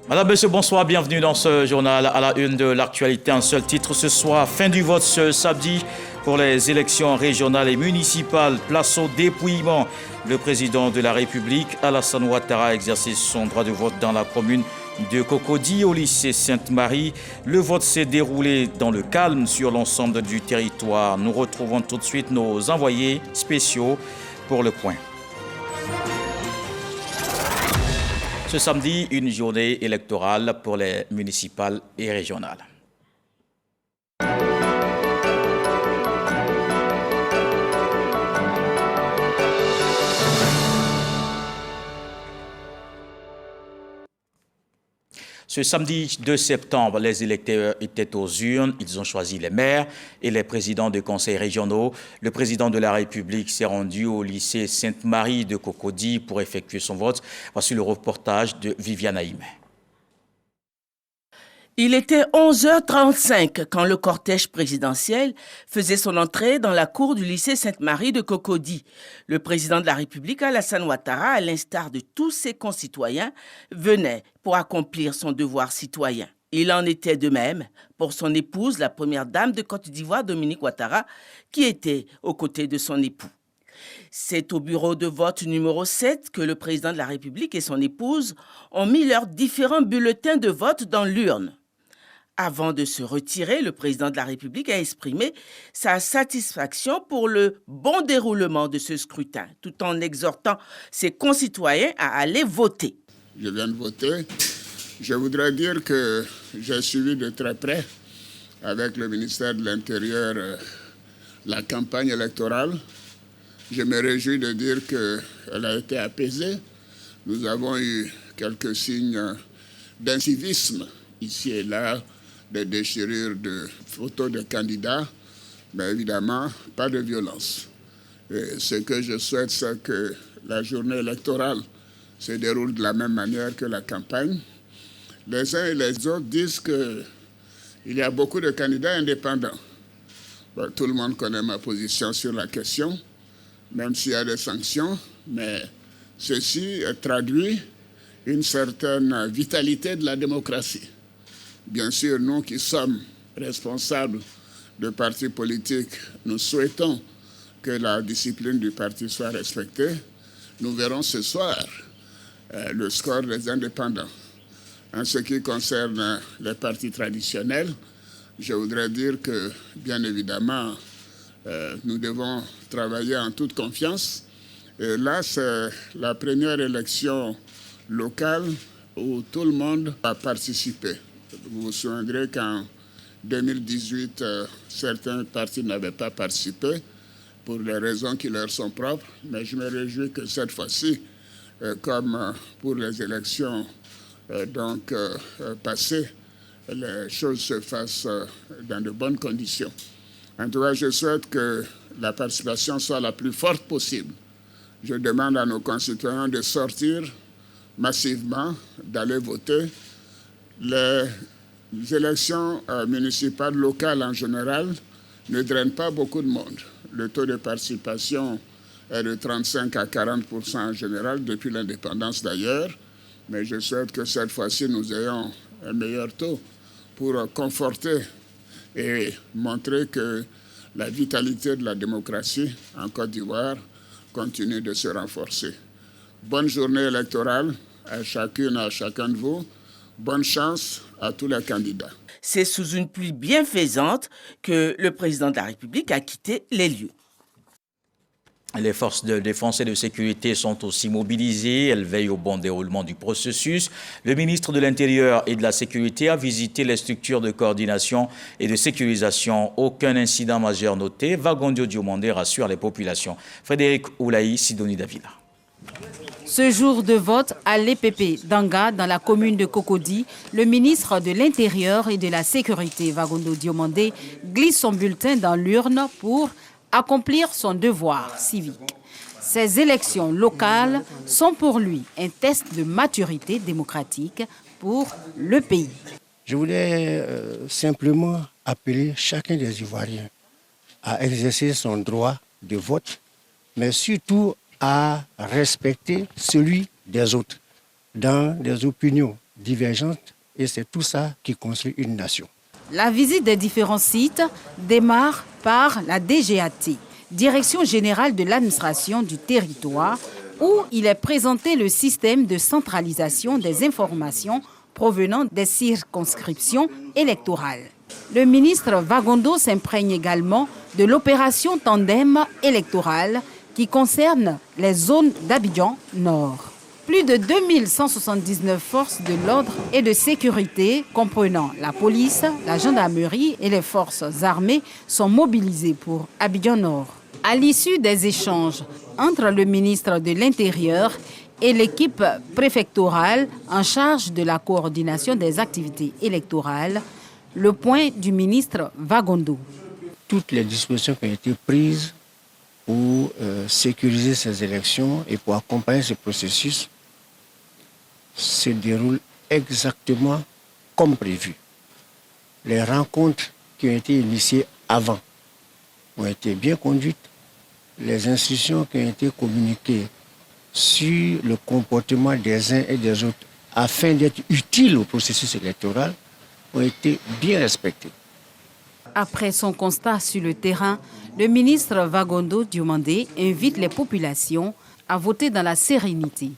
Madame, monsieur, bonsoir, bienvenue dans ce journal à la une de l'actualité. Un seul titre ce soir, fin du vote ce samedi pour les élections régionales et municipales. Place au dépouillement. Le président de la République, Alassane Ouattara, a exercé son droit de vote dans la commune de Cocody au lycée Sainte-Marie. Le vote s'est déroulé dans le calme sur l'ensemble du territoire. Nous retrouvons tout de suite nos envoyés spéciaux pour le point. Ce samedi, une journée électorale pour les municipales et régionales. Ce samedi 2 septembre, les électeurs étaient aux urnes. Ils ont choisi les maires et les présidents de conseils régionaux. Le président de la République s'est rendu au lycée Sainte-Marie de Cocody pour effectuer son vote. Voici le reportage de Viviane Aïmé. Il était 11h35 quand le cortège présidentiel faisait son entrée dans la cour du lycée Sainte-Marie de Cocody. Le président de la République, Alassane Ouattara, à l'instar de tous ses concitoyens, venait pour accomplir son devoir citoyen. Il en était de même pour son épouse, la première dame de Côte d'Ivoire, Dominique Ouattara, qui était aux côtés de son époux. C'est au bureau de vote numéro 7 que le président de la République et son épouse ont mis leurs différents bulletins de vote dans l'urne. Avant de se retirer, le président de la République a exprimé sa satisfaction pour le bon déroulement de ce scrutin, tout en exhortant ses concitoyens à aller voter. Je viens de voter. Je voudrais dire que j'ai suivi de très près, avec le ministère de l'Intérieur, la campagne électorale. Je me réjouis de dire qu'elle a été apaisée. Nous avons eu quelques signes d'incivisme ici et là, de déchirures de photos de candidats, mais évidemment, pas de violence. Et ce que je souhaite, c'est que la journée électorale se déroule de la même manière que la campagne. Les uns et les autres disent qu'il y a beaucoup de candidats indépendants. Bon, tout le monde connaît ma position sur la question, même s'il y a des sanctions, mais ceci traduit une certaine vitalité de la démocratie. Bien sûr, nous qui sommes responsables de partis politiques, nous souhaitons que la discipline du parti soit respectée. Nous verrons ce soir le score des indépendants. En ce qui concerne les partis traditionnels, je voudrais dire que, bien évidemment, nous devons travailler en toute confiance. Et là, c'est la première élection locale où tout le monde a participé. Vous vous souviendrez qu'en 2018, certains partis n'avaient pas participé pour les raisons qui leur sont propres, mais je me réjouis que cette fois-ci, comme pour les élections passées, les choses se fassent dans de bonnes conditions. En tout cas, je souhaite que la participation soit la plus forte possible. Je demande à nos concitoyens de sortir massivement, d'aller voter. Les élections municipales locales en général ne drainent pas beaucoup de monde. Le taux de participation est de 35 à 40% en général, depuis l'indépendance d'ailleurs. Mais je souhaite que cette fois-ci, nous ayons un meilleur taux pour conforter et montrer que la vitalité de la démocratie en Côte d'Ivoire continue de se renforcer. Bonne journée électorale à chacune et à chacun de vous. Bonne chance à tous les candidats. C'est sous une pluie bienfaisante que le président de la République a quitté les lieux. Les forces de défense et de sécurité sont aussi mobilisées. Elles veillent au bon déroulement du processus. Le ministre de l'Intérieur et de la Sécurité a visité les structures de coordination et de sécurisation. Aucun incident majeur noté. Vagondio Diomandé rassure les populations. Frédéric Oulaï, Sidonie Davila. Ce jour de vote à l'EPP d'Anga, dans la commune de Cocody, le ministre de l'Intérieur et de la Sécurité, Vagondo Diomandé, glisse son bulletin dans l'urne pour accomplir son devoir civique. Ces élections locales sont pour lui un test de maturité démocratique pour le pays. Je voulais simplement appeler chacun des Ivoiriens à exercer son droit de vote, mais surtout à respecter celui des autres dans des opinions divergentes et c'est tout ça qui construit une nation. La visite des différents sites démarre par la DGAT, Direction générale de l'administration du territoire, où il est présenté le système de centralisation des informations provenant des circonscriptions électorales. Le ministre Vagondo s'imprègne également de l'opération Tandem électorale qui concerne les zones d'Abidjan Nord. Plus de 2179 forces de l'ordre et de sécurité, comprenant la police, la gendarmerie et les forces armées, sont mobilisées pour Abidjan Nord. À l'issue des échanges entre le ministre de l'Intérieur et l'équipe préfectorale en charge de la coordination des activités électorales, le point du ministre Vagondo. Toutes les dispositions qui ont été prises pour sécuriser ces élections et pour accompagner ce processus se déroulent exactement comme prévu. Les rencontres qui ont été initiées avant ont été bien conduites. Les instructions qui ont été communiquées sur le comportement des uns et des autres afin d'être utiles au processus électoral ont été bien respectées. Après son constat sur le terrain, le ministre Vagondo Diomandé invite les populations à voter dans la sérénité.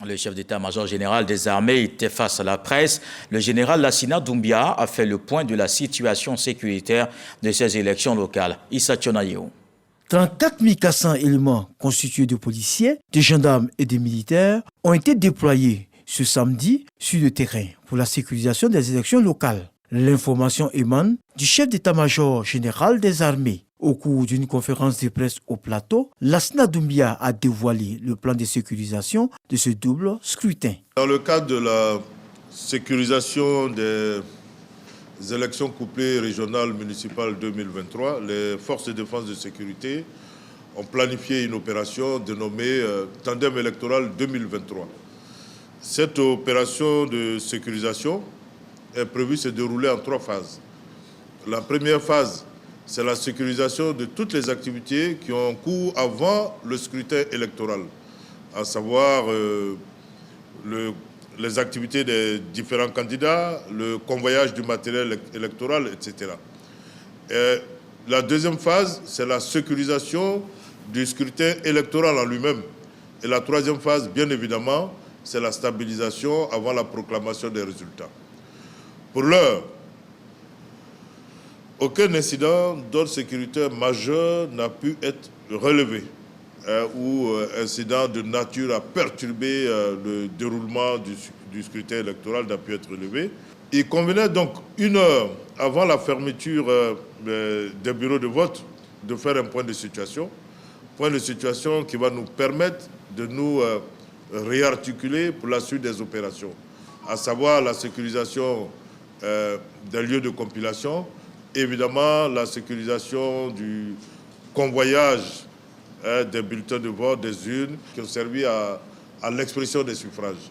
Le chef d'état-major général des armées était face à la presse. Le général Lassina Doumbia a fait le point de la situation sécuritaire de ces élections locales. Issa Tchonayo. 34 400 éléments constitués de policiers, de gendarmes et de militaires ont été déployés ce samedi sur le terrain pour la sécurisation des élections locales. L'information émane du chef d'état-major général des armées. Au cours d'une conférence de presse au plateau, Lassina Doumbia a dévoilé le plan de sécurisation de ce double scrutin. Dans le cadre de la sécurisation des élections couplées régionales municipales 2023, les forces de défense de sécurité ont planifié une opération dénommée Tandem électoral 2023. Cette opération de sécurisation est prévue de se dérouler en 3 phases. La première phase, c'est la sécurisation de toutes les activités qui ont cours avant le scrutin électoral, à savoir les activités des différents candidats, le convoyage du matériel électoral, etc. Et la deuxième phase, c'est la sécurisation du scrutin électoral en lui-même. Et la troisième phase, bien évidemment, c'est la stabilisation avant la proclamation des résultats. Pour l'heure, aucun incident d'ordre sécuritaire majeur n'a pu être relevé ou incident de nature à perturber le déroulement du scrutin électoral n'a pu être relevé. Il convenait donc 1 heure avant la fermeture des bureaux de vote de faire un point de situation qui va nous permettre de nous réarticuler pour la suite des opérations, à savoir la sécurisation des lieux de compilation, évidemment, la sécurisation du convoyage des bulletins de vote, des urnes qui ont servi à l'expression des suffrages.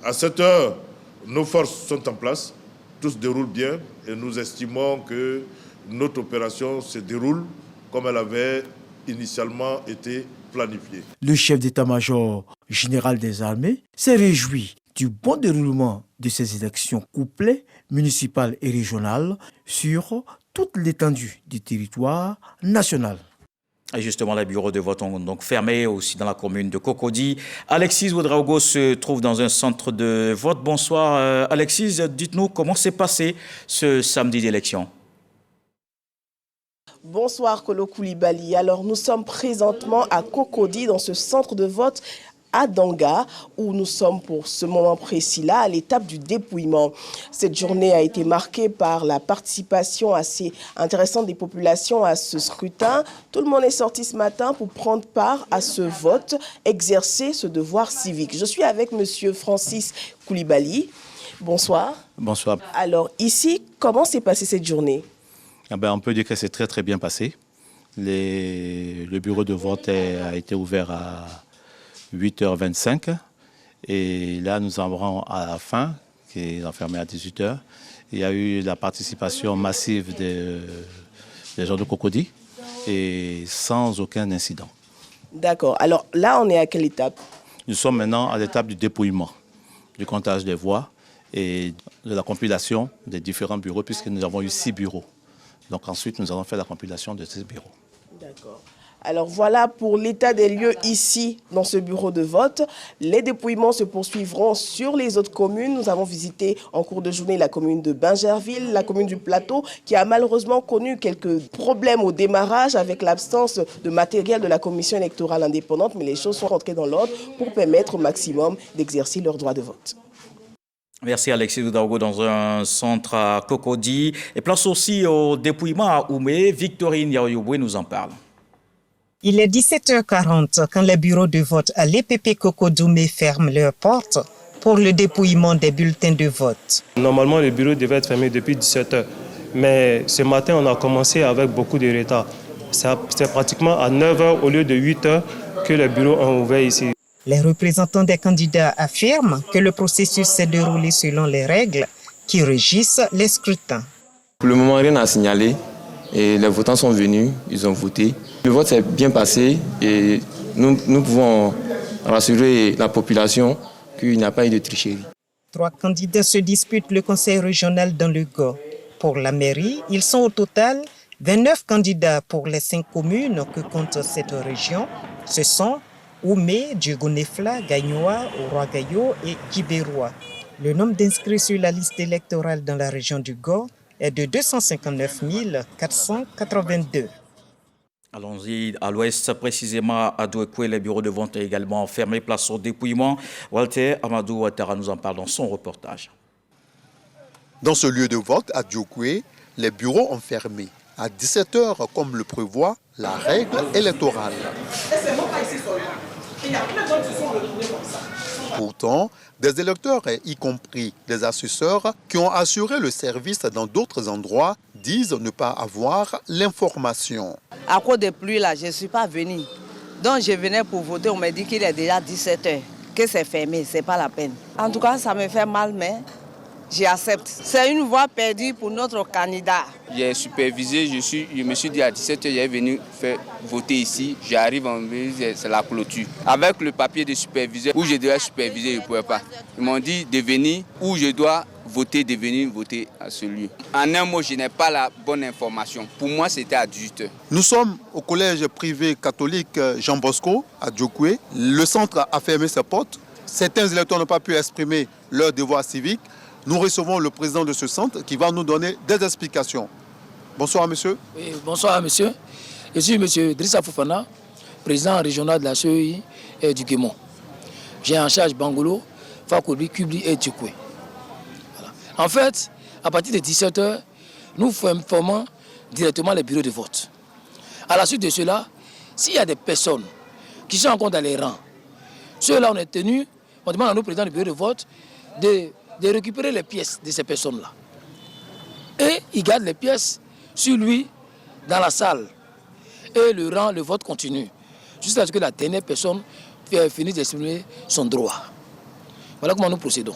À cette heure, nos forces sont en place, tout se déroule bien et nous estimons que notre opération se déroule comme elle avait initialement été planifiée. Le chef d'état-major général des armées s'est réjoui du bon déroulement de ces élections couplées, municipales et régionales, sur toute l'étendue du territoire national. Et justement, les bureaux de vote ont donc fermé aussi dans la commune de Cocody. Alexis Ouedraogo se trouve dans un centre de vote. Bonsoir Alexis, dites-nous comment s'est passé ce samedi d'élection. Bonsoir Kolo Koulibaly. Alors nous sommes présentement à Cocody dans ce centre de vote à Danga, où nous sommes pour ce moment précis-là à l'étape du dépouillement. Cette journée a été marquée par la participation assez intéressante des populations à ce scrutin. Tout le monde est sorti ce matin pour prendre part à ce vote, exercer ce devoir civique. Je suis avec monsieur Francis Koulibaly. Bonsoir. Bonsoir. Alors ici, comment s'est passée cette journée? On peut dire que c'est très bien passé. Le bureau de vote a été ouvert à 8h25 et là nous avons à la fin, qui est fermé à 18h. Il y a eu la participation massive des gens de Cocody et sans aucun incident. D'accord. Alors là, on est à quelle étape? Nous sommes maintenant à l'étape du dépouillement. du comptage des voix et de la compilation des différents bureaux, puisque nous avons eu 6 bureaux. Donc ensuite, nous allons faire la compilation de ces bureaux. D'accord. Alors voilà pour l'état des lieux ici, dans ce bureau de vote. Les dépouillements se poursuivront sur les autres communes. Nous avons visité en cours de journée la commune de Bingerville, la commune du Plateau, qui a malheureusement connu quelques problèmes au démarrage avec l'absence de matériel de la commission électorale indépendante. Mais les choses sont rentrées dans l'ordre pour permettre au maximum d'exercer leur droit de vote. Merci Alexis Doudaogo dans un centre à Cocody. Et place aussi au dépouillement à Oumé. Victorine Yaoyouboué nous en parle. Il est 17h40 quand les bureaux de vote à l'EPP Cocody ferment leurs portes pour le dépouillement des bulletins de vote. Normalement, le bureau devait être fermé depuis 17h. Mais ce matin, on a commencé avec beaucoup de retard. C'est pratiquement à 9h au lieu de 8h que les bureaux ont ouvert ici. Les représentants des candidats affirment que le processus s'est déroulé selon les règles qui régissent les scrutins. Pour le moment, rien à signaler. Et les votants sont venus, ils ont voté. Le vote s'est bien passé et nous pouvons rassurer la population qu'il n'y a pas eu de tricherie. 3 candidats se disputent le conseil régional dans le Go. Pour la mairie, ils sont au total 29 candidats pour les 5 communes que compte cette région. Ce sont Oumé, Diogonefla, Gagnoa, Ouroagayo et Kibéroua. Le nombre d'inscrits sur la liste électorale dans la région du Go est de 259 482. Allons-y à l'ouest, précisément à Douekoué. Les bureaux de vente sont également fermés, place au dépouillement. Walter Amadou Ouattara nous en parle dans son reportage. Dans ce lieu de vote à Douekoué, les bureaux ont fermé à 17h comme le prévoit la règle électorale. Pourtant, des électeurs, y compris des assesseurs qui ont assuré le service dans d'autres endroits, disent ne pas avoir l'information. À cause des pluies, là, je ne suis pas venue. Donc je venais pour voter, on m'a dit qu'il est déjà 17h, que c'est fermé, ce n'est pas la peine. En tout cas, ça me fait mal, mais j'accepte. C'est une voix perdue pour notre candidat. J'ai supervisé, je me suis dit à 17h, j'ai venu faire voter ici. J'arrive, c'est la clôture. Avec le papier de superviseur, où je devais superviser, je ne pouvais pas. Ils m'ont dit de venir où je dois voter, de venir voter à ce lieu. En un mot, je n'ai pas la bonne information. Pour moi, c'était à 18h. Nous sommes au collège privé catholique Jean Bosco à Douekoué. Le centre a fermé ses portes. Certains électeurs n'ont pas pu exprimer leur devoir civique. Nous recevons le président de ce centre qui va nous donner des explications. Bonsoir, monsieur. Oui, bonsoir, monsieur. Je suis monsieur Drissa Fofana, président régional de la CEI et du Guémon. J'ai en charge Bangolo, Fakobi, Kubli et Douekoué. Voilà. En fait, à partir de 17h, nous formons directement les bureaux de vote. À la suite de cela, s'il y a des personnes qui sont encore dans les rangs, ceux-là, on demande à nos présidents du bureau de vote de récupérer les pièces de ces personnes-là. Et ils gardent les pièces sur lui dans la salle. Et le vote continue. Jusqu'à ce que la dernière personne finisse d'exprimer son droit. Voilà comment nous procédons.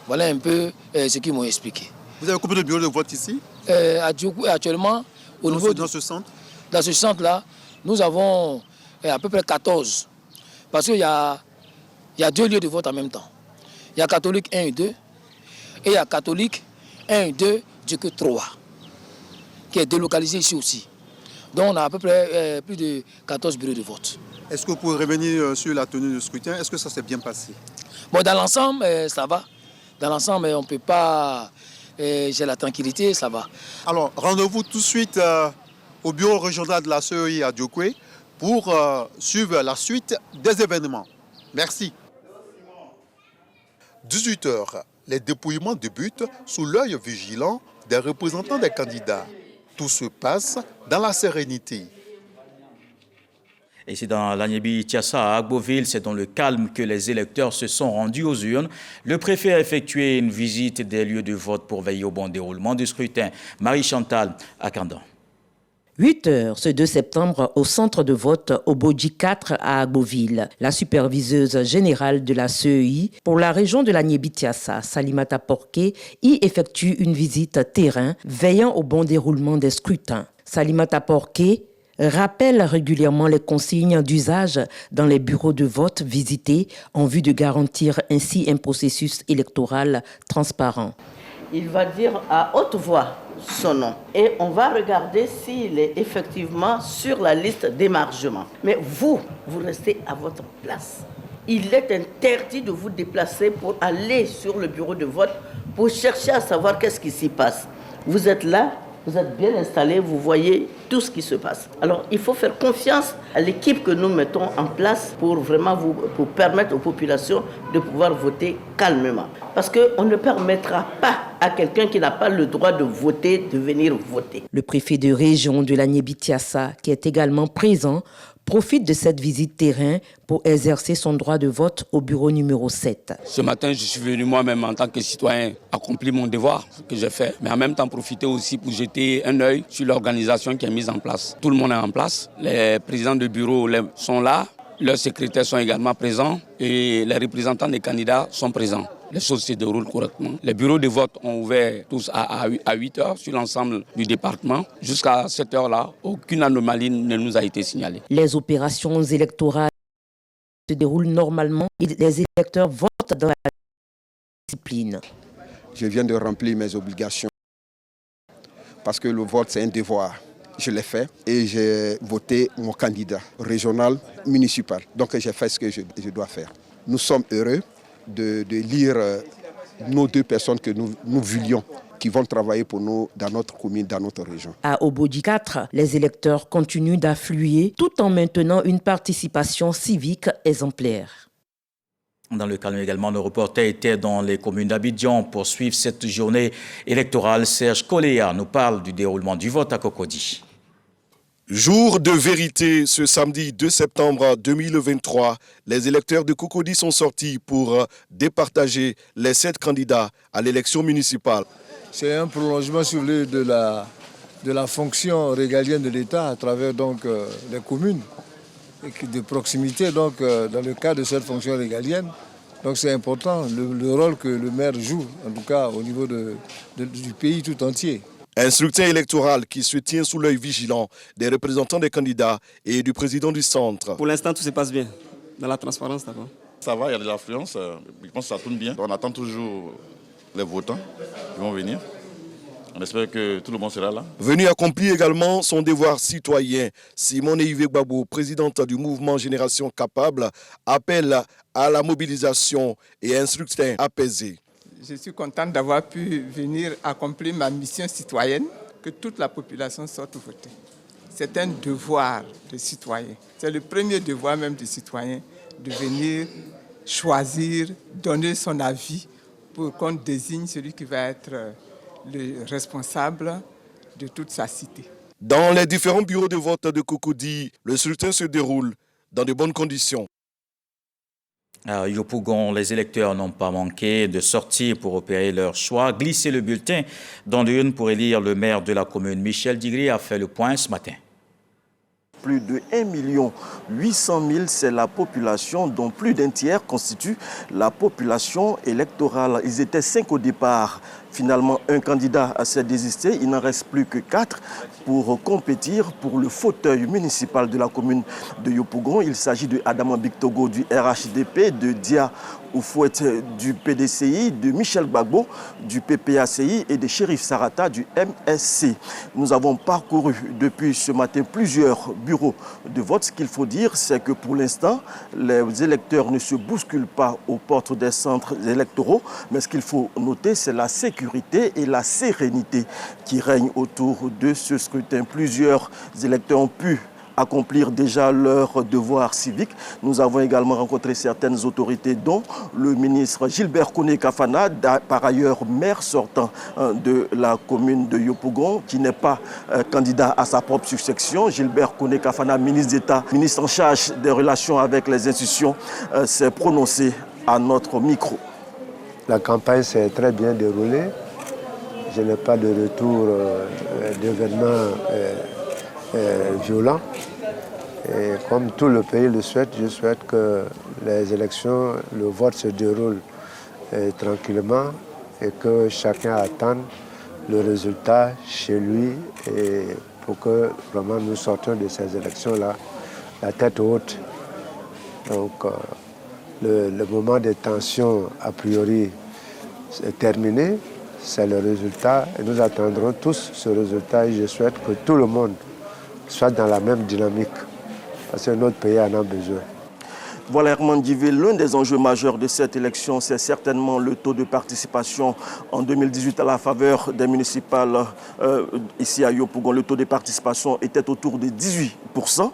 Voilà un peu ce qu'ils m'ont expliqué. Vous avez combien de bureaux de vote ici? À Douekoué, actuellement, dans ce centre? Dans ce centre-là, nous avons à peu près 14. Parce qu'il y a 2 lieux de vote en même temps. Il y a catholique 1 et 2. Et il y a catholique 1 et 2, Douekoué 3, qui est délocalisé ici aussi. Donc on a à peu près plus de 14 bureaux de vote. Est-ce que vous pouvez revenir sur la tenue du scrutin? Est-ce que ça s'est bien passé? Bon, dans l'ensemble, ça va. Dans l'ensemble, on ne peut pas... j'ai la tranquillité, ça va. Alors, rendez-vous tout de suite au bureau régional de la CEI à Douekoué pour suivre la suite des événements. Merci. 18h, les dépouillements débutent sous l'œil vigilant des représentants des candidats. Tout se passe dans la sérénité. Et c'est dans l'Agnébi-Tiassa à Agboville, c'est dans le calme que les électeurs se sont rendus aux urnes. Le préfet a effectué une visite des lieux de vote pour veiller au bon déroulement du scrutin. Marie-Chantal à Kandan. 8h ce 2 septembre au centre de vote au Bodji 4 à Agboville. La superviseuse générale de la CEI pour la région de l'Agnébi-Tiassa, Salimata Porqué, y effectue une visite terrain veillant au bon déroulement des scrutins. Salimata Porqué rappelle régulièrement les consignes d'usage dans les bureaux de vote visités en vue de garantir ainsi un processus électoral transparent. Il va dire à haute voix son nom et on va regarder s'il est effectivement sur la liste d'émargement. Mais vous restez à votre place. Il est interdit de vous déplacer pour aller sur le bureau de vote pour chercher à savoir qu'est-ce qui s'y passe. Vous êtes là, vous êtes bien installés, vous voyez tout ce qui se passe. Alors il faut faire confiance à l'équipe que nous mettons en place pour vraiment pour permettre aux populations de pouvoir voter calmement. Parce qu'on ne permettra pas à quelqu'un qui n'a pas le droit de voter de venir voter. Le préfet de région de l'Agné-Bitsiassa, qui est également présent, profite de cette visite terrain pour exercer son droit de vote au bureau numéro 7. Ce matin, je suis venu moi-même en tant que citoyen accomplir mon devoir, ce que j'ai fait, mais en même temps profiter aussi pour jeter un œil sur l'organisation qui est mise en place. Tout le monde est en place, les présidents de bureau sont là, leurs secrétaires sont également présents et les représentants des candidats sont présents. Les choses se déroulent correctement. Les bureaux de vote ont ouvert tous à 8 heures sur l'ensemble du département. Jusqu'à cette heure-là, aucune anomalie ne nous a été signalée. Les opérations électorales se déroulent normalement et les électeurs votent dans la discipline. Je viens de remplir mes obligations parce que le vote, c'est un devoir. Je l'ai fait et j'ai voté mon candidat régional, municipal. Donc j'ai fait ce que je dois faire. Nous sommes heureux de lire nos deux personnes que nous voulions, qui vont travailler pour nous dans notre commune, dans notre région. À Obodji 4, les électeurs continuent d'affluer tout en maintenant une participation civique exemplaire. Dans le calme également, nos reporters étaient dans les communes d'Abidjan pour suivre cette journée électorale. Serge Koléa nous parle du déroulement du vote à Cocody. Jour de vérité, ce samedi 2 septembre 2023, les électeurs de Cocody sont sortis pour départager les 7 candidats à l'élection municipale. C'est un prolongement si vous voulez, de la fonction régalienne de l'État à travers donc, les communes de proximité donc, dans le cadre de cette fonction régalienne. Donc c'est important le rôle que le maire joue, en tout cas au niveau du pays tout entier. Un scrutin électoral qui se tient sous l'œil vigilant des représentants des candidats et du président du centre. Pour l'instant, tout se passe bien, dans la transparence d'abord. Ça va, il y a de l'affluence, je pense que ça tourne bien. On attend toujours les votants qui vont venir. On espère que tout le monde sera là. Venu accomplir également son devoir citoyen, Simone Yves Gbagbo, présidente du mouvement Génération Capable, appelle à la mobilisation et un scrutin apaisé. Je suis contente d'avoir pu venir accomplir ma mission citoyenne, que toute la population sorte voter. C'est un devoir de citoyen. C'est le premier devoir même du citoyen de venir choisir, donner son avis pour qu'on désigne celui qui va être le responsable de toute sa cité. Dans les différents bureaux de vote de Cocody, le scrutin se déroule dans de bonnes conditions. À Yopougon, les électeurs n'ont pas manqué de sortir pour opérer leur choix. Glisser le bulletin dans l'urne pour élire le maire de la commune. Michel Digri a fait le point ce matin. Plus de 1 800 000, c'est la population, dont plus d'un tiers constitue la population électorale. Ils étaient 5 au départ. Finalement, un candidat s'est désisté. Il n'en reste plus que 4 pour compétir pour le fauteuil municipal de la commune de Yopougon. Il s'agit de Adama Bictogo du RHDP, de Dia Oufouet du PDCI, de Michel Gbagbo du PPACI et de Chérif Sarata du MSC. Nous avons parcouru depuis ce matin plusieurs bureaux de vote. Ce qu'il faut dire, c'est que pour l'instant, les électeurs ne se bousculent pas aux portes des centres électoraux. Mais ce qu'il faut noter, c'est la sécurité et la sérénité qui règnent autour de ce scrutin. Plusieurs électeurs ont pu accomplir déjà leur devoir civique. Nous avons également rencontré certaines autorités, dont le ministre Gilbert Koné Kafana, par ailleurs maire sortant de la commune de Yopougon, qui n'est pas candidat à sa propre succession. Gilbert Koné Kafana, ministre d'État, ministre en charge des relations avec les institutions, s'est prononcé à notre micro. La campagne s'est très bien déroulée. Je n'ai pas de retour d'événements violents. Et comme tout le pays le souhaite, je souhaite que les élections, le vote se déroule tranquillement et que chacun attende le résultat chez lui et pour que vraiment nous sortions de ces élections-là la tête haute. Donc le moment de tension a priori est terminé, c'est le résultat et nous attendrons tous ce résultat et je souhaite que tout le monde soit dans la même dynamique parce que notre pays en a besoin. Voilà Herman Divé, l'un des enjeux majeurs de cette élection, c'est certainement le taux de participation. En 2018, à la faveur des municipales ici à Yopougon, le taux de participation était autour de 18%.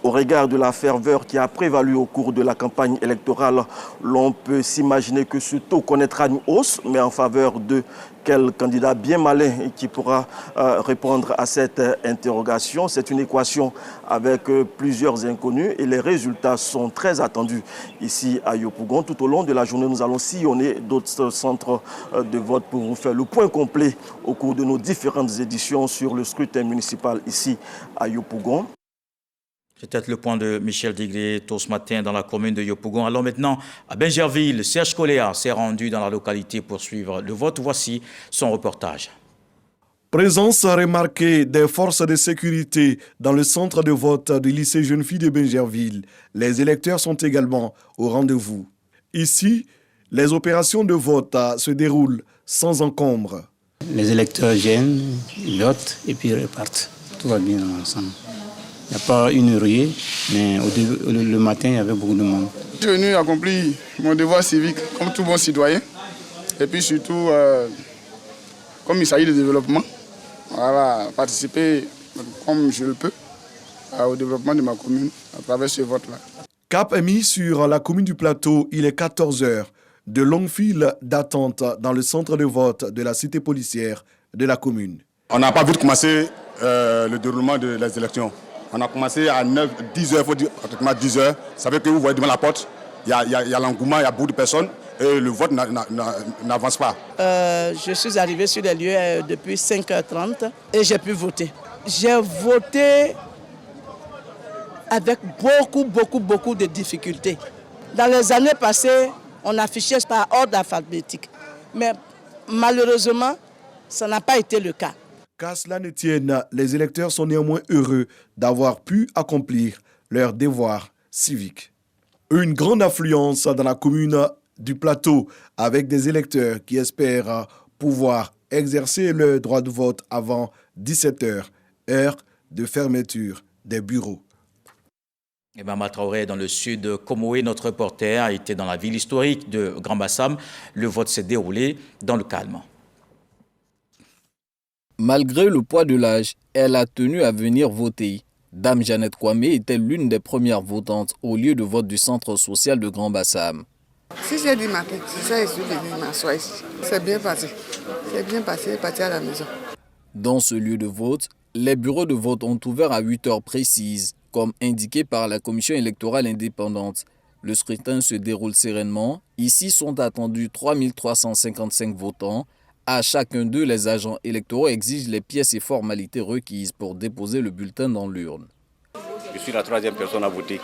Au regard de la ferveur qui a prévalu au cours de la campagne électorale, l'on peut s'imaginer que ce taux connaîtra une hausse, mais en faveur de quel candidat bien malin qui pourra répondre à cette interrogation. C'est une équation avec plusieurs inconnus et les résultats sont très attendus ici à Yopougon. Tout au long de la journée, nous allons sillonner d'autres centres de vote pour vous faire le point complet au cours de nos différentes éditions sur le scrutin municipal ici à Yopougon. C'était le point de Michel Diglé tôt ce matin dans la commune de Yopougon. Allons maintenant à Bingerville. Serge Coléa s'est rendu dans la localité pour suivre le vote. Voici son reportage. Présence remarquée des forces de sécurité dans le centre de vote du lycée Jeune Fille de Bingerville. Les électeurs sont également au rendez-vous. Ici, les opérations de vote se déroulent sans encombre. Les électeurs viennent, ils votent et puis ils repartent. Tout va bien ensemble. Il n'y a pas une ruée, mais le matin, il y avait beaucoup de monde. Je suis venu accomplir mon devoir civique comme tout bon citoyen. Et puis surtout, comme il s'agit de développement, voilà, participer comme je le peux au développement de ma commune à travers ce vote-là. Cap est mis sur la commune du Plateau, il est 14h. De longues files d'attente dans le centre de vote de la cité policière de la commune. On n'a pas vu commencer le déroulement des élections. On a commencé à 9, 10 heures, il faut dire pratiquement 10 heures. Ça veut que vous voyez devant la porte, il y a l'engouement, il y a beaucoup de personnes et le vote n'avance pas. Je suis arrivé sur les lieux depuis 5h30 et j'ai pu voter. J'ai voté avec beaucoup de difficultés. Dans les années passées, on affichait par ordre alphabétique. Mais malheureusement, ça n'a pas été le cas. Qu'à cela ne tienne, les électeurs sont néanmoins heureux d'avoir pu accomplir leur devoir civique. Une grande affluence dans la commune du Plateau avec des électeurs qui espèrent pouvoir exercer leur droit de vote avant 17h, heure de fermeture des bureaux. Et Mama Traoré dans le sud de Comoé, notre reporter a été dans la ville historique de Grand Bassam. Le vote s'est déroulé dans le calme. Malgré le poids de l'âge, elle a tenu à venir voter. Dame Jeannette Kwame était l'une des premières votantes au lieu de vote du centre social de Grand Bassam. Si j'ai dit matin, c'est ça, je suis venu m'asseoir ici. C'est bien passé. C'est bien passé, parti à la maison. Dans ce lieu de vote, les bureaux de vote ont ouvert à 8 heures précises, comme indiqué par la commission électorale indépendante. Le scrutin se déroule sereinement. Ici sont attendus 3355 votants. À chacun d'eux, les agents électoraux exigent les pièces et formalités requises pour déposer le bulletin dans l'urne. Je suis la troisième personne à voter.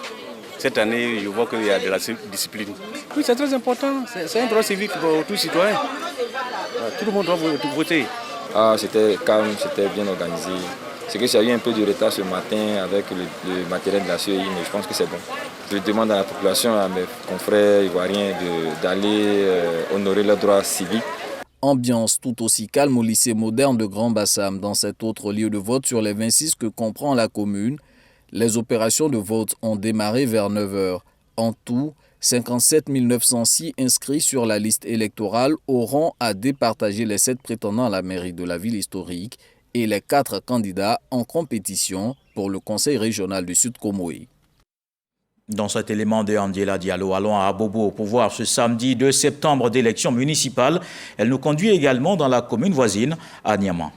Cette année, je vois qu'il y a de la discipline. Oui, c'est très important. C'est un droit civique pour tout citoyen. Tout le monde doit voter. C'était calme, c'était bien organisé. C'est que j'ai eu un peu de retard ce matin avec le matériel de la CEI, mais je pense que c'est bon. Je demande à la population, à mes confrères ivoiriens d'aller honorer leurs droits civiques. Ambiance tout aussi calme au lycée moderne de Grand Bassam, dans cet autre lieu de vote sur les 26 que comprend la commune. Les opérations de vote ont démarré vers 9h. En tout, 57 906 inscrits sur la liste électorale auront à départager les 7 prétendants à la mairie de la ville historique et les 4 candidats en compétition pour le conseil régional du Sud Comoé. Dans cet élément de Angela Diallo, allons à Abobo pour voir ce samedi 2 septembre d'élection municipale. Elle nous conduit également dans la commune voisine, à Niamey.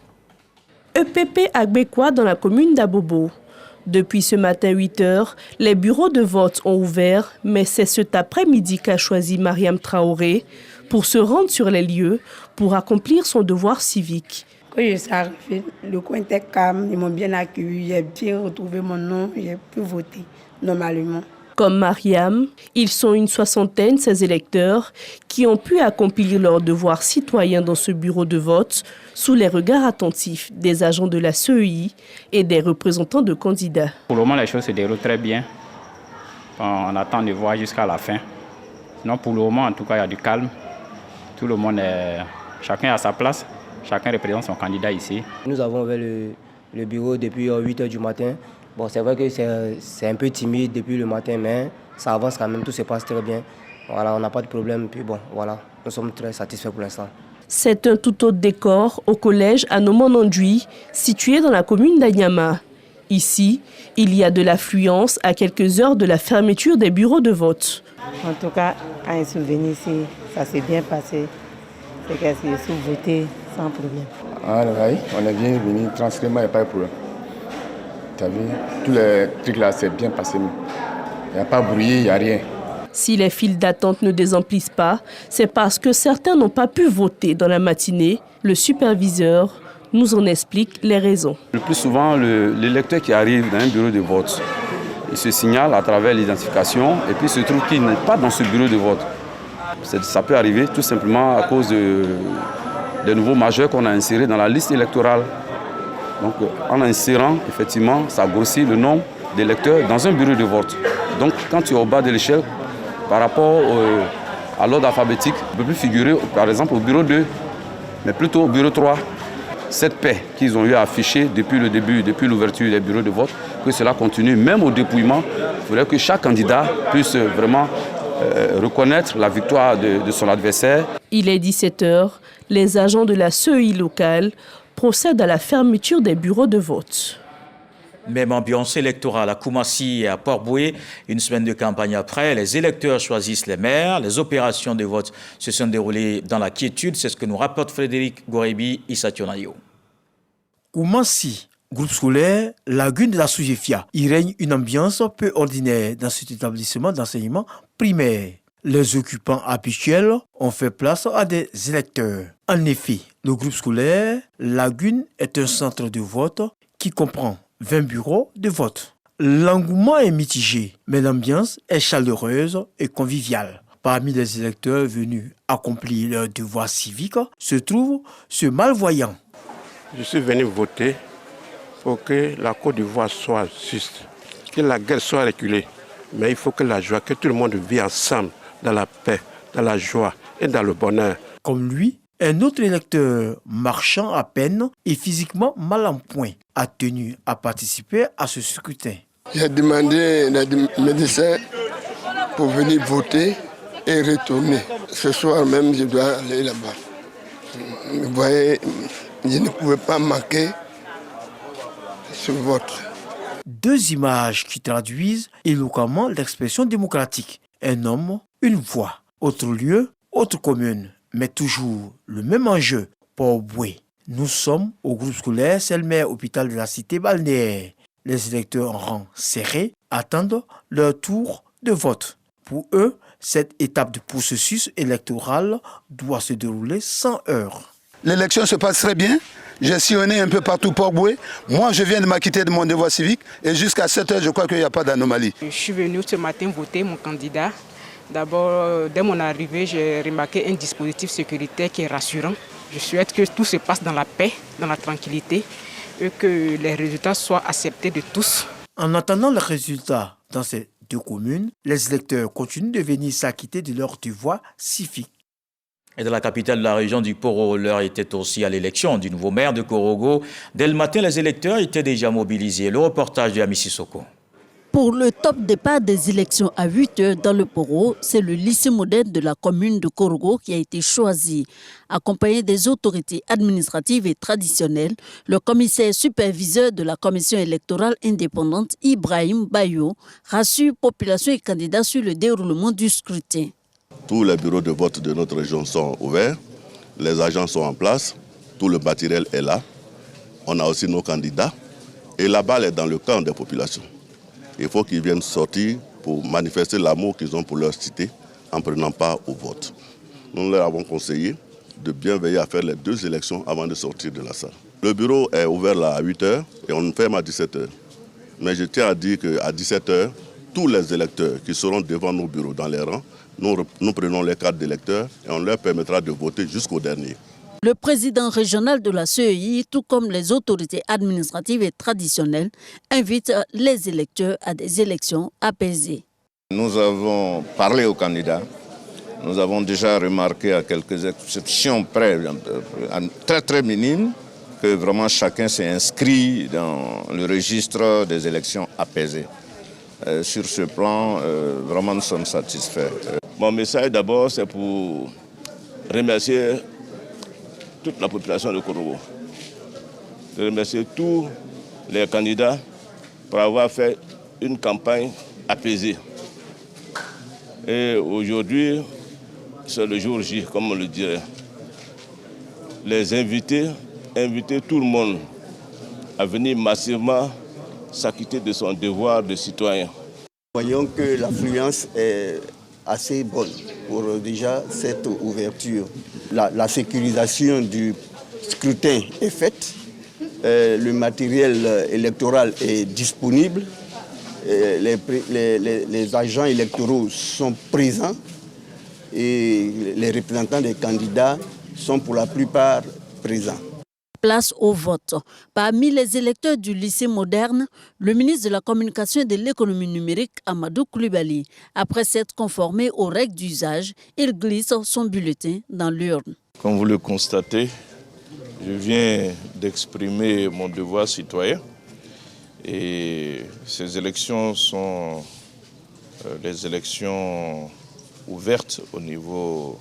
EPP Agbekwa dans la commune d'Abobo. Depuis ce matin 8h, les bureaux de vote ont ouvert, mais c'est cet après-midi qu'a choisi Mariam Traoré pour se rendre sur les lieux pour accomplir son devoir civique. Quand je suis arrivée, le coin était calme, ils m'ont bien accueilli, j'ai bien retrouvé mon nom, j'ai pu voter normalement. Comme Mariam, ils sont une soixantaine, ces électeurs, qui ont pu accomplir leur devoir citoyen dans ce bureau de vote sous les regards attentifs des agents de la CEI et des représentants de candidats. Pour le moment, les choses se déroulent très bien. On attend de voir jusqu'à la fin. Sinon, pour le moment, en tout cas, il y a du calme. Tout le monde est... Chacun à sa place. Chacun représente son candidat ici. Nous avons ouvert le bureau depuis 8 h du matin. Bon, c'est vrai que c'est un peu timide depuis le matin, mais ça avance quand même, tout se passe très bien. Voilà, on n'a pas de problème, puis bon, voilà, nous sommes très satisfaits pour l'instant. C'est un tout autre décor au collège Anoman-Nandui, situé dans la commune d'Anyama. Ici, il y a de l'affluence à quelques heures de la fermeture des bureaux de vote. En tout cas, quand ils sont venus ici, ça s'est bien passé. C'est qu'ils sont votés sans problème. Ah, oui, on est bien venu, tranquillement, il n'y a pas de problème. Tu as vu, tous les trucs là, c'est bien passé. Il n'y a pas bruit, il n'y a rien. Si les files d'attente ne désemplissent pas, c'est parce que certains n'ont pas pu voter dans la matinée. Le superviseur nous en explique les raisons. Le plus souvent, l'électeur qui arrive dans un bureau de vote, il se signale à travers l'identification et puis il se trouve qu'il n'est pas dans ce bureau de vote. Ça peut arriver tout simplement à cause des nouveaux majeurs qu'on a insérés dans la liste électorale. Donc en insérant, effectivement, ça grossit le nombre d'électeurs dans un bureau de vote. Donc quand tu es au bas de l'échelle, par rapport à l'ordre alphabétique, tu ne peux plus figurer par exemple au bureau 2, mais plutôt au bureau 3. Cette paix qu'ils ont eu à afficher depuis le début, depuis l'ouverture des bureaux de vote, que cela continue, même au dépouillement, il faudrait que chaque candidat puisse vraiment reconnaître la victoire de son adversaire. Il est 17 h, les agents de la CEI locale procèdent à la fermeture des bureaux de vote. Même ambiance électorale à Koumassi et à Port-Boué. Une semaine de campagne après, les électeurs choisissent les maires. Les opérations de vote se sont déroulées dans la quiétude. C'est ce que nous rapporte Frédéric Gorebi Issationayo. Koumassi, groupe scolaire, lagune de la Soujefia. Il règne une ambiance peu ordinaire dans cet établissement d'enseignement primaire. Les occupants habituels ont fait place à des électeurs. En effet, le groupe scolaire Lagune est un centre de vote qui comprend 20 bureaux de vote. L'engouement est mitigé, mais l'ambiance est chaleureuse et conviviale. Parmi les électeurs venus accomplir leur devoir civique se trouve ce malvoyant. Je suis venu voter pour que la Côte d'Ivoire soit juste, que la guerre soit reculée. Mais il faut que la joie, que tout le monde vive ensemble, dans la paix, dans la joie et dans le bonheur. Comme lui, un autre électeur marchant à peine et physiquement mal en point a tenu à participer à ce scrutin. J'ai demandé aux médecins pour venir voter et retourner. Ce soir même, je dois aller là-bas. Vous voyez, je ne pouvais pas manquer ce vote. Deux images qui traduisent éloquemment l'expression démocratique. Un homme, une voix. Autre lieu, autre commune. Mais toujours le même enjeu, Port-Boué. Nous sommes au groupe scolaire Selmer, hôpital de la cité balnéaire. Les électeurs en rang serré attendent leur tour de vote. Pour eux, cette étape du processus électoral doit se dérouler sans heurts. L'élection se passe très bien. J'ai sillonné un peu partout Port-Boué. Moi, je viens de m'acquitter de mon devoir civique et jusqu'à 7 h, je crois qu'il n'y a pas d'anomalie. Je suis venu ce matin voter mon candidat. D'abord, dès mon arrivée, j'ai remarqué un dispositif sécuritaire qui est rassurant. Je souhaite que tout se passe dans la paix, dans la tranquillité et que les résultats soient acceptés de tous. En attendant les résultats dans ces deux communes, les électeurs continuent de venir s'acquitter de leur devoir civique. Et dans la capitale de la région du Poro, l'heure était aussi à l'élection du nouveau maire de Korogo. Dès le matin, les électeurs étaient déjà mobilisés. Le reportage de Amissi Soko. Pour le top départ des élections à 8 h dans le Poro, c'est le lycée moderne de la commune de Korogo qui a été choisi. Accompagné des autorités administratives et traditionnelles, le commissaire superviseur de la commission électorale indépendante, Ibrahim Bayo, rassure population et candidats sur le déroulement du scrutin. Tous les bureaux de vote de notre région sont ouverts, les agents sont en place, tout le matériel est là. On a aussi nos candidats et la balle est dans le camp des populations. Il faut qu'ils viennent sortir pour manifester l'amour qu'ils ont pour leur cité en prenant part au vote. Nous leur avons conseillé de bien veiller à faire les deux élections avant de sortir de la salle. Le bureau est ouvert là à 8 h et on ferme à 17 h. Mais je tiens à dire qu'à 17 h, tous les électeurs qui seront devant nos bureaux dans les rangs, nous prenons les cartes d'électeurs et on leur permettra de voter jusqu'au dernier. Le président régional de la CEI, tout comme les autorités administratives et traditionnelles, invite les électeurs à des élections apaisées. Nous avons parlé aux candidats. Nous avons déjà remarqué à quelques exceptions près, très minimes, que vraiment chacun s'est inscrit dans le registre des élections apaisées. Sur ce plan, vraiment nous sommes satisfaits. Mon message d'abord, c'est pour remercier toute la population de Korogo. Je remercie tous les candidats pour avoir fait une campagne apaisée. Et aujourd'hui, c'est le jour J, comme on le dirait. Les inviter tout le monde à venir massivement s'acquitter de son devoir de citoyen. Voyons que l'affluence est assez bonne pour déjà cette ouverture. La sécurisation du scrutin est faite, le matériel électoral est disponible, les agents électoraux sont présents et les représentants des candidats sont pour la plupart présents. Place au vote. Parmi les électeurs du lycée moderne, le ministre de la Communication et de l'économie numérique, Amadou Coulibaly, après s'être conformé aux règles d'usage, il glisse son bulletin dans l'urne. Comme vous le constatez, je viens d'exprimer mon devoir citoyen et ces élections sont les élections ouvertes au niveau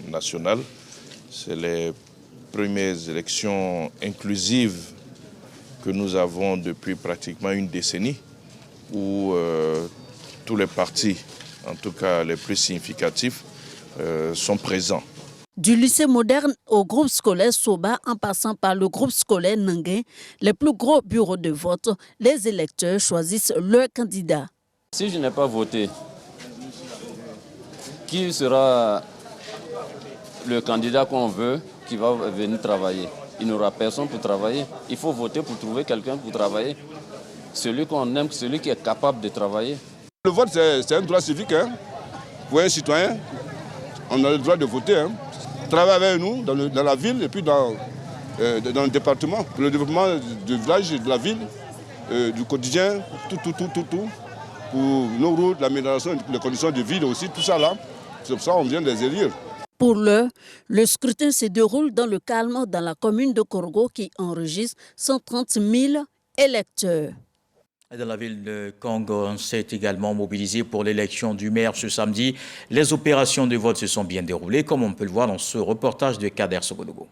national. C'est les premières élections inclusives que nous avons depuis pratiquement une décennie où tous les partis, en tout cas les plus significatifs, sont présents. Du lycée moderne au groupe scolaire Soba en passant par le groupe scolaire Nanguin, les plus gros bureaux de vote, les électeurs choisissent leur candidat. Si je n'ai pas voté, qui sera le candidat qu'on veut qui va venir travailler? Il n'y aura personne pour travailler. Il faut voter pour trouver quelqu'un pour travailler. Celui qu'on aime, celui qui est capable de travailler. Le vote, c'est un droit civique. Pour un citoyen, on a le droit de voter. Travailler avec nous dans la ville et puis dans le département. Pour le développement du village, de la ville, du quotidien, tout. Pour nos routes, l'amélioration des conditions de vie aussi, tout ça là. C'est pour ça qu'on vient les élire. Pour l'heure, le scrutin se déroule dans le calme dans la commune de Korogo qui enregistre 130 000 électeurs. Dans la ville de Congo, on s'est également mobilisé pour l'élection du maire ce samedi. Les opérations de vote se sont bien déroulées, comme on peut le voir dans ce reportage de Kader Sogodogo.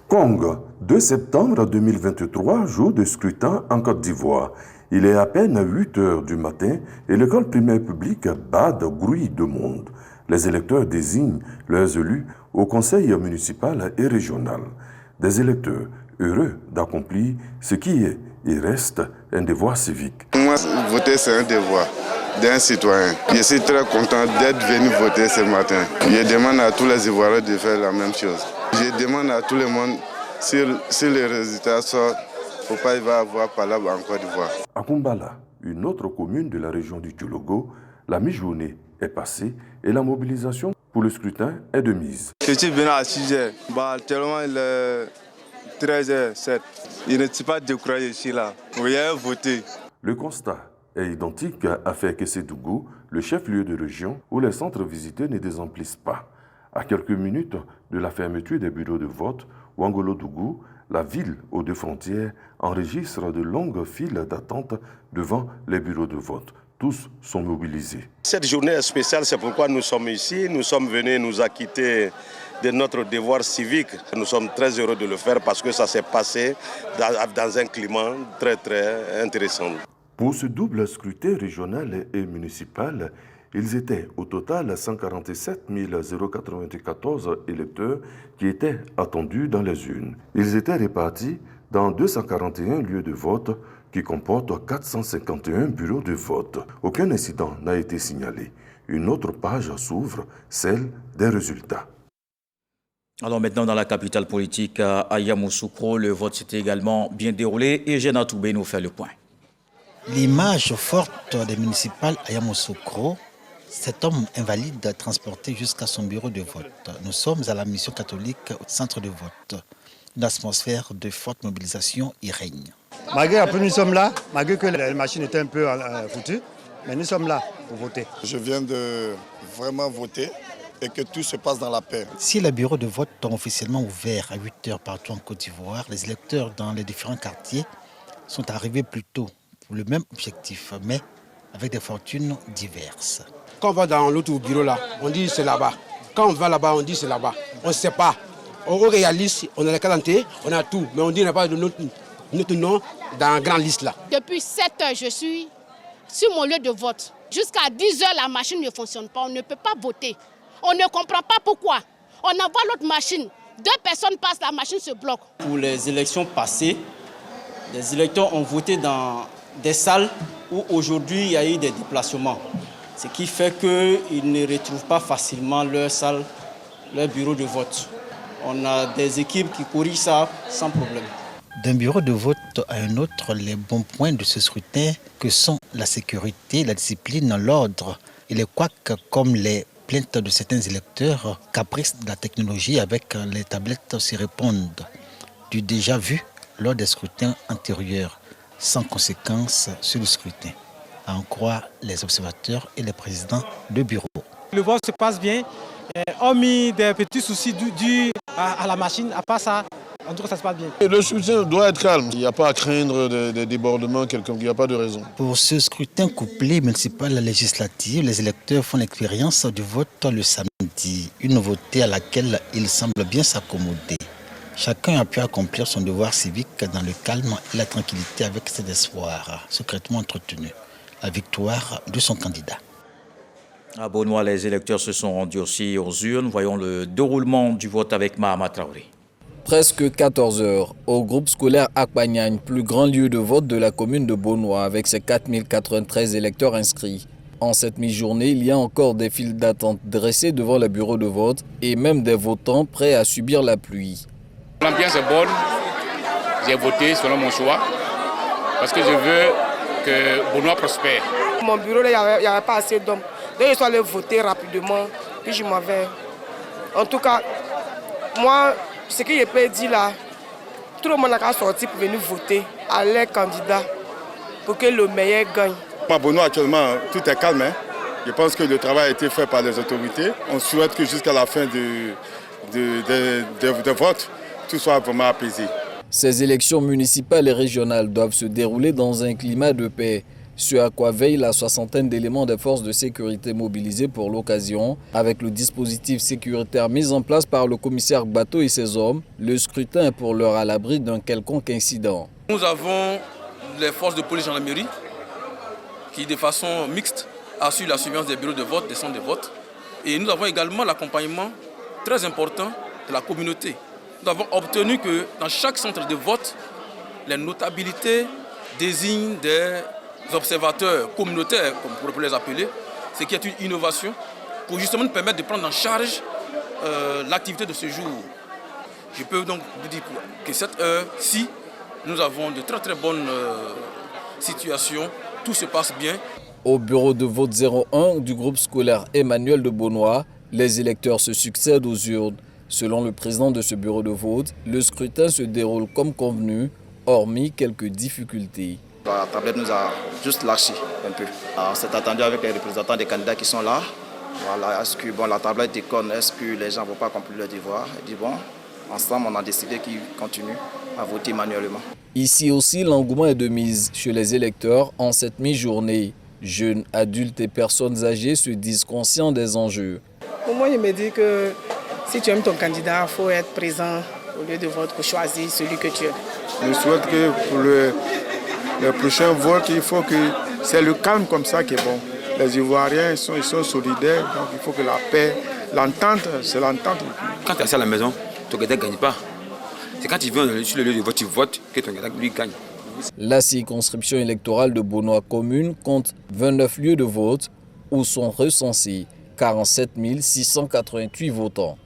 Congo, 2 septembre 2023, jour de scrutin en Côte d'Ivoire. Il est à peine 8 heures du matin et l'école primaire publique bat de grouille de monde. Les électeurs désignent leurs élus au conseil municipal et régional. Des électeurs heureux d'accomplir ce qui est et reste un devoir civique. Moi, voter, c'est un devoir d'un citoyen. Je suis très content d'être venu voter ce matin. Je demande à tous les Ivoiriens de faire la même chose. Je demande à tout le monde, si les résultats sortent, il ne faut pas y avoir palabre en Côte d'Ivoire. À Kumbala, une autre commune de la région du Tchologo, la mi-journée est passée et la mobilisation pour le scrutin est de mise. Je suis venu à 6h. Actuellement, il est 13h07. Il ne s'est pas découragé ici là. Vous voyez, voter. Le constat est identique à Fekese-Dougou, le chef-lieu de région, où les centres visités ne désemplissent pas. À quelques minutes de la fermeture des bureaux de vote, Ouangolo-Dougou, la ville aux deux frontières, enregistre de longues files d'attente devant les bureaux de vote. Tous sont mobilisés. Cette journée est spéciale, c'est pourquoi nous sommes ici. Nous sommes venus nous acquitter de notre devoir civique. Nous sommes très heureux de le faire parce que ça s'est passé dans un climat très intéressant. Pour ce double scrutin régional et municipal, ils étaient au total 147 094 électeurs qui étaient attendus dans les urnes. Ils étaient répartis dans 241 lieux de vote qui comportent 451 bureaux de vote. Aucun incident n'a été signalé. Une autre page s'ouvre, celle des résultats. Alors maintenant, dans la capitale politique, à Yamoussoukro, le vote s'était également bien déroulé et Géna Toubé nous fait le point. L'image forte des municipales à Yamoussoukro, cet homme invalide transporté jusqu'à son bureau de vote. Nous sommes à la mission catholique au centre de vote. Une atmosphère de forte mobilisation y règne. Malgré que nous sommes là, malgré que la machine était un peu foutue, mais nous sommes là pour voter. Je viens de vraiment voter et que tout se passe dans la paix. Si les bureaux de vote ont officiellement ouvert à 8h partout en Côte d'Ivoire, les électeurs dans les différents quartiers sont arrivés plus tôt pour le même objectif, mais avec des fortunes diverses. Quand on va dans l'autre bureau là, on dit c'est là-bas. Quand on va là-bas, on dit c'est là-bas. On ne sait pas. On réalise, on a la qualité, on a tout, mais on dit on n'a pas de notre nom dans la grande liste là. Depuis 7h, je suis sur mon lieu de vote. Jusqu'à 10h, la machine ne fonctionne pas, on ne peut pas voter. On ne comprend pas pourquoi. On envoie l'autre machine, 2 personnes passent, la machine se bloque. Pour les élections passées, les électeurs ont voté dans des salles où aujourd'hui il y a eu des déplacements. Ce qui fait qu'ils ne retrouvent pas facilement leur salle, leur bureau de vote. On a des équipes qui corrigent ça sans problème. D'un bureau de vote à un autre, les bons points de ce scrutin que sont la sécurité, la discipline, l'ordre et les couacs comme les plaintes de certains électeurs, caprices de la technologie avec les tablettes s'y répondent. Du déjà vu lors des scrutins antérieurs, sans conséquence sur le scrutin, à en croire les observateurs et les présidents de bureau. Le vote se passe bien, hormis des petits soucis dus à la machine, à part ça, en tout cas ça se passe bien. Le scrutin doit être calme, il n'y a pas à craindre des débordements quelconques, il n'y a pas de raison. Pour ce scrutin couplé municipal législatif, les électeurs font l'expérience du vote le samedi, une nouveauté à laquelle ils semblent bien s'accommoder. Chacun a pu accomplir son devoir civique dans le calme et la tranquillité avec cet espoir secrètement entretenu, la victoire de son candidat. À Beaunois, les électeurs se sont rendus aussi aux urnes. Voyons le déroulement du vote avec Mahama Traoré. Presque 14 heures, au groupe scolaire Akpagnagne, plus grand lieu de vote de la commune de Beaunois, avec ses 4093 électeurs inscrits. En cette mi-journée, il y a encore des files d'attente dressées devant les bureaux de vote et même des votants prêts à subir la pluie. L'ambiance est bonne, j'ai voté selon mon choix, parce que je veux que Beaunois prospère. Mon bureau, il n'y avait pas assez d'hommes. Donc je suis allé voter rapidement, puis je m'en vais. En tout cas, moi, ce que je peux dire là, tout le monde a sorti pour venir voter à leur candidat pour que le meilleur gagne. À Beaunois, actuellement, tout est calme. Je pense que le travail a été fait par les autorités. On souhaite que jusqu'à la fin des votes, tout soit vraiment apaisé. Ces élections municipales et régionales doivent se dérouler dans un climat de paix, ce à quoi veille la soixantaine d'éléments des forces de sécurité mobilisés pour l'occasion. Avec le dispositif sécuritaire mis en place par le commissaire Bateau et ses hommes, le scrutin est pour l'heure à l'abri d'un quelconque incident. Nous avons les forces de police gendarmerie qui, de façon mixte, assurent la surveillance des bureaux de vote, des centres de vote. Et nous avons également l'accompagnement très important de la communauté. Nous avons obtenu que dans chaque centre de vote, les notabilités désignent des observateurs communautaires, comme on peut les appeler, ce qui est une innovation pour justement nous permettre de prendre en charge l'activité de ce jour. Je peux donc vous dire que cette heure-ci, nous avons de très très bonnes situations, tout se passe bien. Au bureau de vote 01 du groupe scolaire Emmanuel de Beaunois, les électeurs se succèdent aux urnes. Selon le président de ce bureau de vote, le scrutin se déroule comme convenu, hormis quelques difficultés. La tablette nous a juste lâché un peu. On s'est attendu avec les représentants des candidats qui sont là. Voilà, est-ce que la tablette déconne, est-ce que les gens ne vont pas accomplir leur devoir? Et dit ensemble on a décidé qu'ils continuent à voter manuellement. Ici aussi, l'engouement est de mise chez les électeurs en cette mi-journée. Jeunes, adultes et personnes âgées se disent conscients des enjeux. Pour moi, je me dis que si tu aimes ton candidat, il faut être présent au lieu de vote pour choisir celui que tu aimes. Je souhaite que pour le prochain vote, il faut que c'est le calme comme ça qui est bon. Les Ivoiriens ils sont solidaires, donc il faut que la paix, l'entente, c'est l'entente. Quand tu es assis à la maison, ton candidat ne gagne pas. C'est quand tu viens sur le lieu de vote, tu votes que ton candidat lui gagne. La circonscription électorale de Beaunois commune compte 29 lieux de vote où sont recensés 47 688 votants.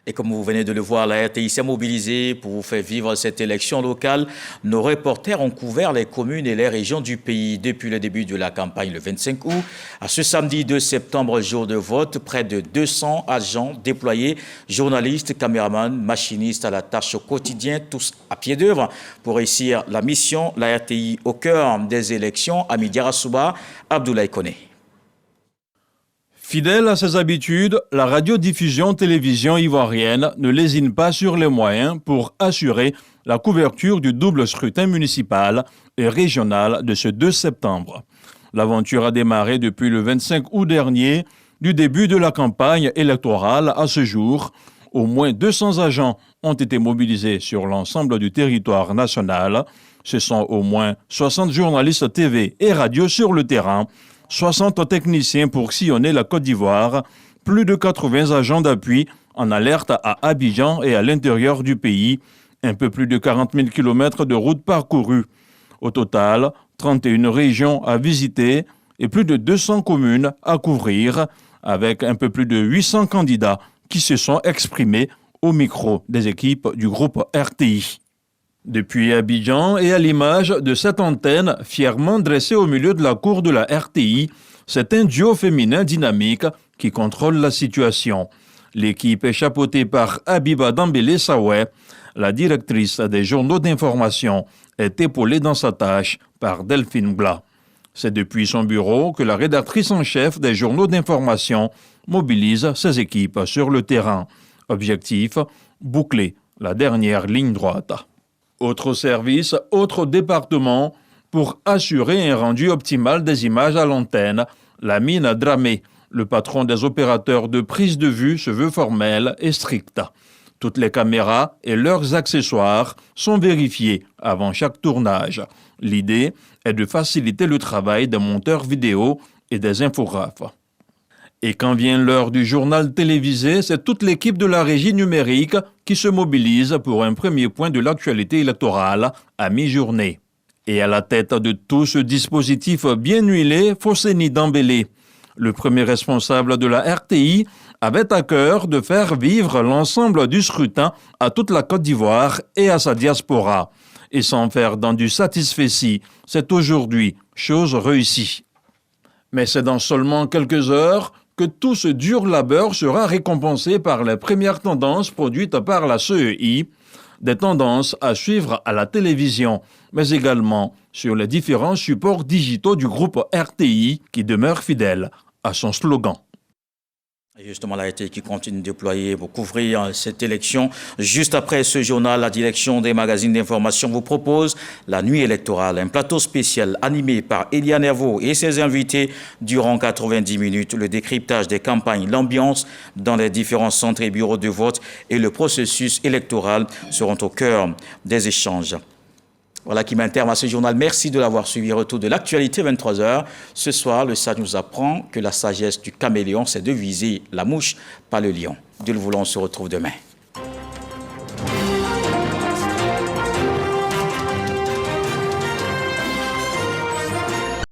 Et comme vous venez de le voir, la RTI s'est mobilisée pour vous faire vivre cette élection locale. Nos reporters ont couvert les communes et les régions du pays depuis le début de la campagne le 25 août. À ce samedi 2 septembre, jour de vote, près de 200 agents déployés, journalistes, caméramans, machinistes à la tâche au quotidien, tous à pied d'œuvre pour réussir la mission. La RTI au cœur des élections, Amidi Arasuba, Abdoulaye Koné. Fidèle à ses habitudes, la radiodiffusion-télévision ivoirienne ne lésine pas sur les moyens pour assurer la couverture du double scrutin municipal et régional de ce 2 septembre. L'aventure a démarré depuis le 25 août dernier, du début de la campagne électorale à ce jour. Au moins 200 agents ont été mobilisés sur l'ensemble du territoire national. Ce sont au moins 60 journalistes TV et radio sur le terrain, 60 techniciens pour sillonner la Côte d'Ivoire, plus de 80 agents d'appui en alerte à Abidjan et à l'intérieur du pays, un peu plus de 40 000 km de routes parcourues. Au total, 31 régions à visiter et plus de 200 communes à couvrir, avec un peu plus de 800 candidats qui se sont exprimés au micro des équipes du groupe RTI. Depuis Abidjan et à l'image de cette antenne fièrement dressée au milieu de la cour de la RTI, c'est un duo féminin dynamique qui contrôle la situation. L'équipe est chapeautée par Abiba Dambélé Sawé. La directrice des journaux d'information est épaulée dans sa tâche par Delphine Bla. C'est depuis son bureau que la rédactrice en chef des journaux d'information mobilise ses équipes sur le terrain. Objectif, boucler la dernière ligne droite. Autre service, autre département, pour assurer un rendu optimal des images à l'antenne, Lamine Dramé, le patron des opérateurs de prise de vue, se veut formel et strict. Toutes les caméras et leurs accessoires sont vérifiés avant chaque tournage. L'idée est de faciliter le travail des monteurs vidéo et des infographes. Et quand vient l'heure du journal télévisé, c'est toute l'équipe de la régie numérique qui se mobilise pour un premier point de l'actualité électorale à mi-journée. Et à la tête de tout ce dispositif bien huilé, Fosseni Dambélé, le premier responsable de la RTI, avait à cœur de faire vivre l'ensemble du scrutin à toute la Côte d'Ivoire et à sa diaspora. Et sans faire dans du satisfecit, c'est aujourd'hui chose réussie. Mais c'est dans seulement quelques heures que tout ce dur labeur sera récompensé par les premières tendances produites par la CEI, des tendances à suivre à la télévision, mais également sur les différents supports digitaux du groupe RTI qui demeure fidèle à son slogan. Et justement, la RTI qui continue de déployer pour couvrir cette élection. Juste après ce journal, la direction des magazines d'information vous propose la nuit électorale, un plateau spécial animé par Elia Nervo et ses invités durant 90 minutes. Le décryptage des campagnes, l'ambiance dans les différents centres et bureaux de vote et le processus électoral seront au cœur des échanges. Voilà qui met un terme à ce journal. Merci de l'avoir suivi. Retour de l'actualité, 23h. Ce soir, le sage nous apprend que la sagesse du caméléon, c'est de viser la mouche, pas le lion. Dieu le voulant, on se retrouve demain.